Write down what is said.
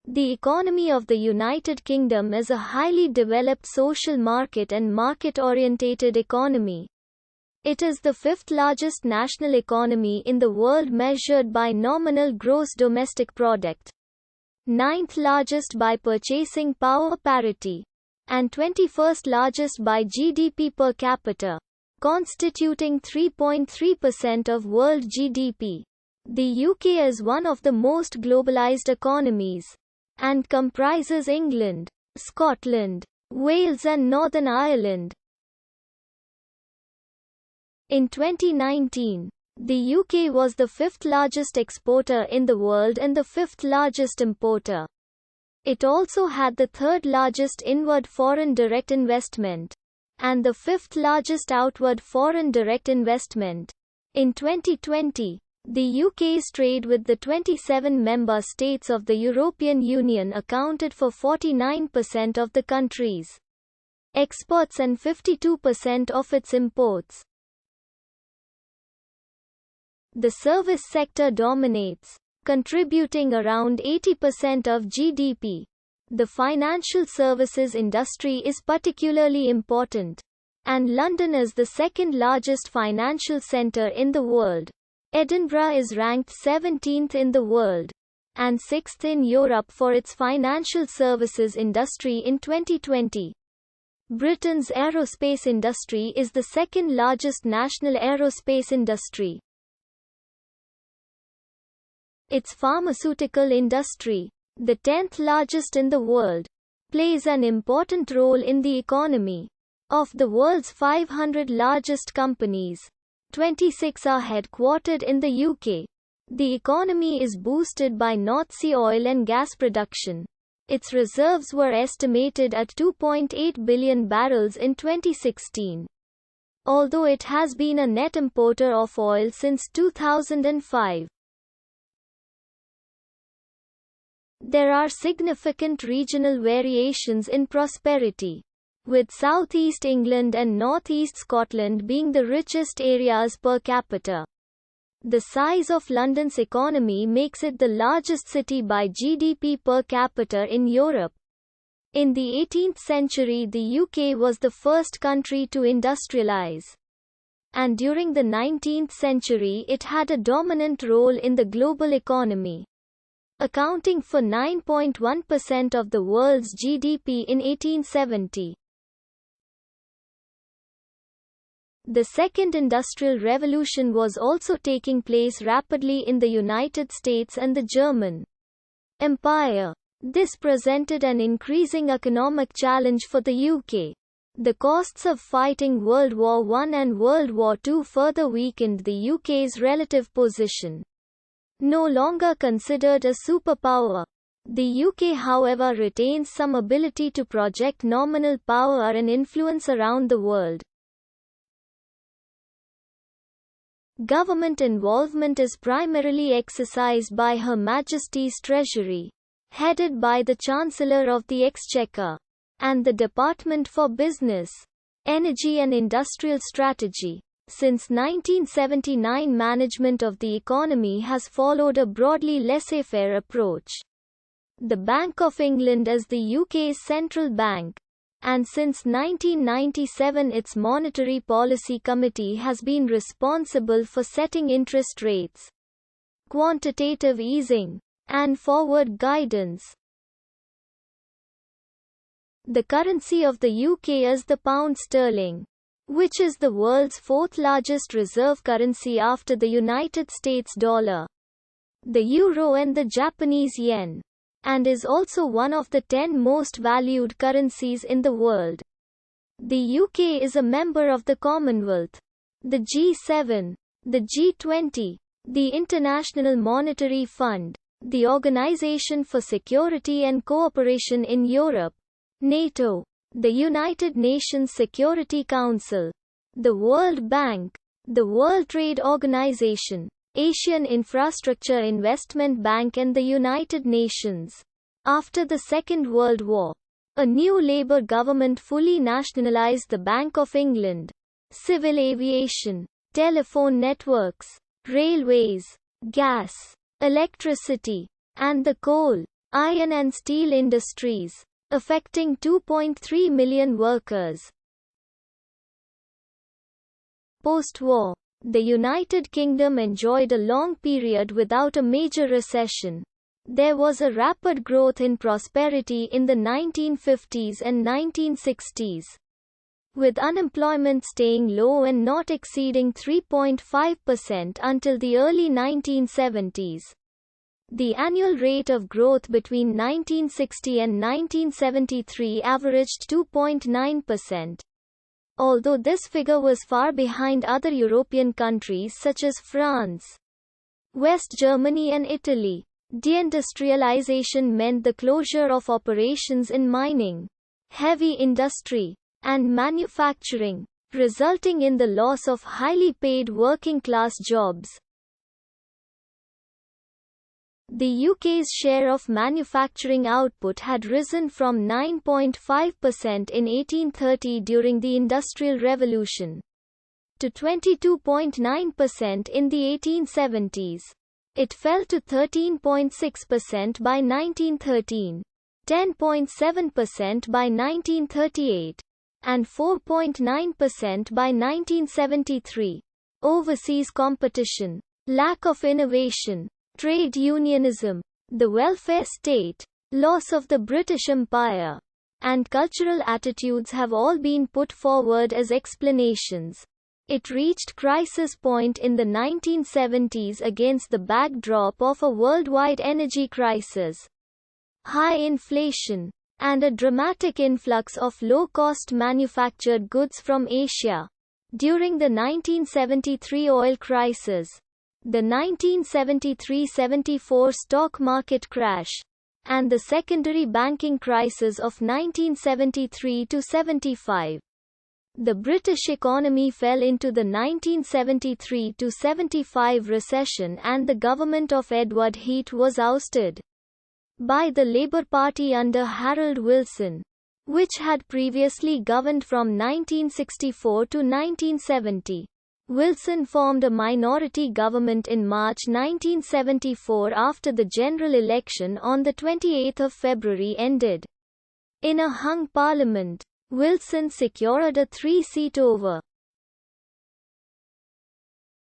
The economy of the United Kingdom is a highly developed social market and market-orientated economy. It is the fifth largest national economy in the world measured by nominal gross domestic product, ninth largest by purchasing power parity, and 21st largest by GDP per capita, constituting 3.3% of world GDP. The UK is one of the most globalized economies, and comprises England, Scotland, Wales and Northern Ireland. In 2019, the UK was the fifth largest exporter in the world and the fifth largest importer. It also had the third largest inward foreign direct investment, and the fifth largest outward foreign direct investment. In 2020, the UK's trade with the 27 member states of the European Union accounted for 49% of the country's exports and 52% of its imports. The service sector dominates, contributing around 80% of GDP. The financial services industry is particularly important, and London is the second largest financial centre in the world. Edinburgh is ranked 17th in the world, and 6th in Europe for its financial services industry in 2020. Britain's aerospace industry is the second largest national aerospace industry. Its pharmaceutical industry, the 10th largest in the world, plays an important role in the economy. Of the world's 500 largest companies, 26 are headquartered in the UK. The economy is boosted by North Sea oil and gas production. Its reserves were estimated at 2.8 billion barrels in 2016. Although it has been a net importer of oil since 2005. There are significant regional variations in prosperity, with South East England and North East Scotland being the richest areas per capita. The size of London's economy makes it the largest city by GDP per capita in Europe. In the 18th century, the UK was the first country to industrialize, and during the 19th century it had a dominant role in the global economy, accounting for 9.1% of the world's GDP in 1870. The Second Industrial Revolution was also taking place rapidly in the United States and the German Empire. This presented an increasing economic challenge for the UK. The costs of fighting World War I and World War II further weakened the UK's relative position. No longer considered a superpower, the UK however retains some ability to project nominal power and influence around the world. Government involvement is primarily exercised by Her Majesty's Treasury, headed by the Chancellor of the Exchequer, and the Department for Business, Energy and Industrial Strategy. Since 1979, management of the economy has followed a broadly laissez-faire approach. The Bank of England is the UK's central bank, and since 1997 its Monetary Policy Committee has been responsible for setting interest rates, quantitative easing, and forward guidance. The currency of the UK is the pound sterling, which is the world's fourth largest reserve currency after the United States dollar, the euro and the Japanese yen, and is also one of the 10 most valued currencies in the world. The UK is a member of the Commonwealth, the G7, the G20, the International Monetary Fund, the Organization for Security and Cooperation in Europe, NATO, the United Nations Security Council, the World Bank, the World Trade Organization, Asian Infrastructure Investment Bank and the United Nations. After the Second World War, a new Labour government fully nationalised the Bank of England, civil aviation, telephone networks, railways, gas, electricity, and the coal. iron and steel industries, affecting 2.3 million workers. Post-war, the United Kingdom enjoyed a long period without a major recession. There was a rapid growth in prosperity in the 1950s and 1960s, with unemployment staying low and not exceeding 3.5% until the early 1970s. The annual rate of growth between 1960 and 1973 averaged 2.9%. Although this figure was far behind other European countries such as France, West Germany and Italy. Deindustrialization meant the closure of operations in mining, heavy industry, and manufacturing, resulting in the loss of highly paid working-class jobs. The UK's share of manufacturing output had risen from 9.5% in 1830 during the Industrial Revolution to 22.9% in the 1870s. It fell to 13.6% by 1913, 10.7% by 1938, and 4.9% by 1973. Overseas competition, lack of innovation, trade unionism, the welfare state, loss of the British Empire, and cultural attitudes have all been put forward as explanations. It reached crisis point in the 1970s against the backdrop of a worldwide energy crisis, high inflation, and a dramatic influx of low-cost manufactured goods from Asia. During the 1973 oil crisis, the 1973-74 stock market crash, and the secondary banking crisis of 1973-75. The British economy fell into the 1973-75 recession and the government of Edward Heath was ousted by the Labour Party under Harold Wilson, which had previously governed from 1964 to 1970. Wilson formed a minority government in March 1974 after the general election on 28 February ended in a hung parliament. Wilson secured a 3-seat over